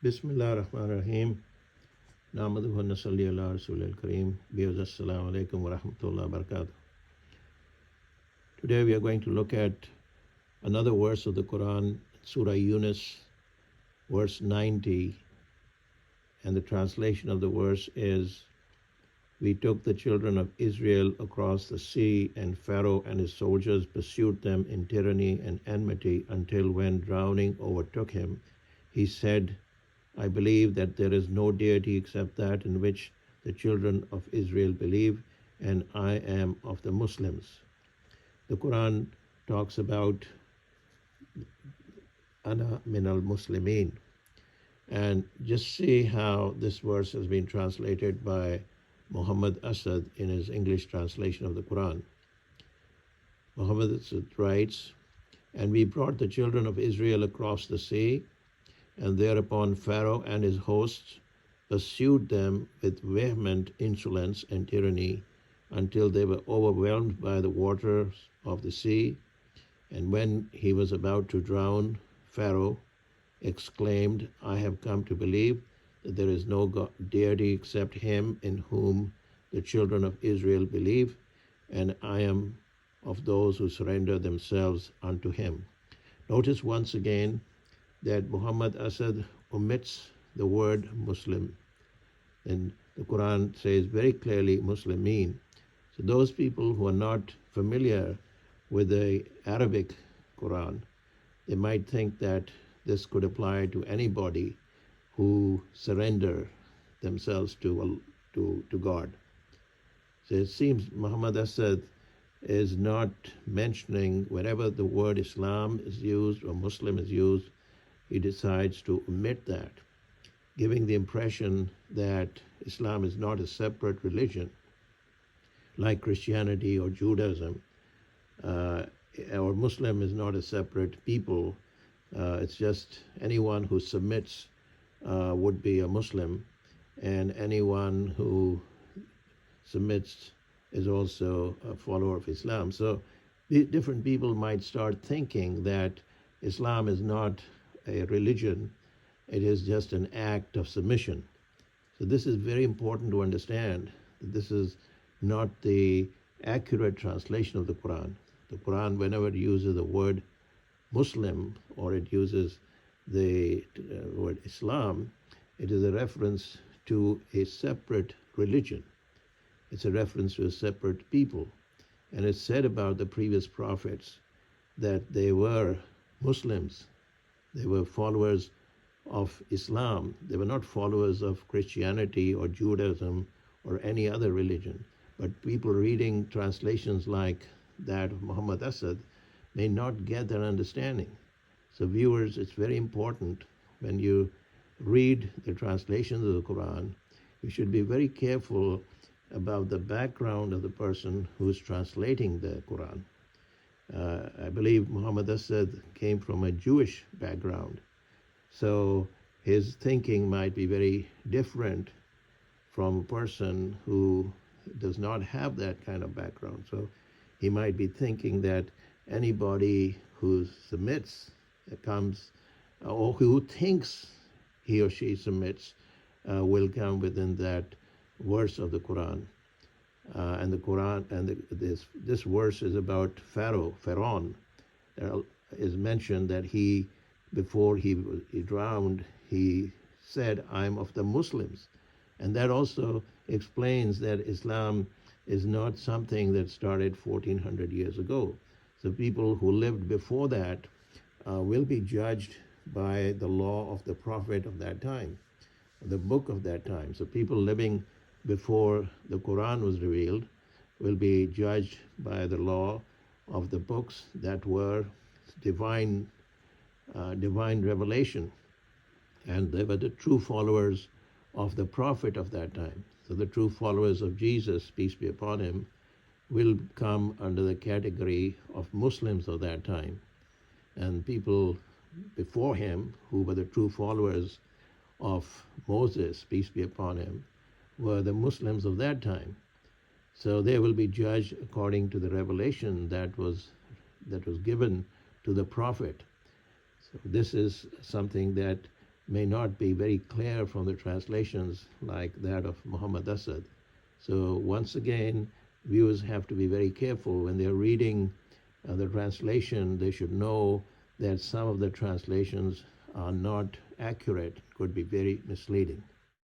Bismillah ar-Rahman ar-Rahim. Namaduhu wa nasalli ala Rasul al-Kareem. Assalamu alaikum wa rahmatullahi wa barakatuh. Today we are going to look at another verse of the Quran, Surah Yunus, verse 90. And the translation of the verse is, "We took the children of Israel across the sea, and Pharaoh and his soldiers pursued them in tyranny and enmity until when drowning overtook him, he said, I believe that there is no deity except that in which the children of Israel believe, and I am of the Muslims." The Quran talks about Ana min al Muslimin. And just see how this verse has been translated by Muhammad Asad in his English translation of the Quran. Muhammad Asad writes, "And we brought the children of Israel across the sea, and thereupon Pharaoh and his hosts pursued them with vehement insolence and tyranny until they were overwhelmed by the waters of the sea. And when he was about to drown, Pharaoh exclaimed, I have come to believe that there is no deity except him in whom the children of Israel believe, and I am of those who surrender themselves unto him." Notice once again that Muhammad Asad omits the word Muslim. And the Quran says very clearly Muslimin. So those people who are not familiar with the Arabic Quran, they might think that this could apply to anybody who surrender themselves to God. So it seems Muhammad Asad is not mentioning wherever the word Islam is used or Muslim is used, he decides to omit that, giving the impression that Islam is not a separate religion like Christianity or Judaism, or Muslim is not a separate people. It's just anyone who submits would be a Muslim, and anyone who submits is also a follower of Islam. So different people might start thinking that Islam is not a religion, it is just an act of submission. So this is very important to understand, that this is not the accurate translation of the Quran. The Quran, whenever it uses the word Muslim or it uses the word Islam, it is a reference to a separate religion. It's a reference to a separate people. And it's said about the previous prophets that they were Muslims. They were followers of Islam. They were not followers of Christianity or Judaism or any other religion. But people reading translations like that of Muhammad Asad may not get their understanding. So viewers, it's very important when you read the translations of the Quran, you should be very careful about the background of the person who is translating the Quran. I believe Muhammad Asad came from a Jewish background, so his thinking might be very different from a person who does not have that kind of background. So he might be thinking that anybody who submits comes, or who thinks he or she submits, will come within that verse of the Quran. And the Quran and this verse is about Pharaoh. There is mentioned that before he drowned, he said, "I'm of the Muslims," and that also explains that Islam is not something that started 1400 years ago. So people who lived before that will be judged by the law of the prophet of that time, the book of that time. So people living before the Quran was revealed will be judged by the law of the books that were divine revelation, and they were the true followers of the prophet of that time. So the true followers of Jesus, peace be upon him, will come under the category of Muslims of that time. And people before him, who were the true followers of Moses, peace be upon him, were the Muslims of that time. So they will be judged according to the revelation that was given to the prophet. So this is something that may not be very clear from the translations like that of Muhammad Asad. So once again, viewers have to be very careful when they're reading the translation. They should know that some of the translations are not accurate, could be very misleading.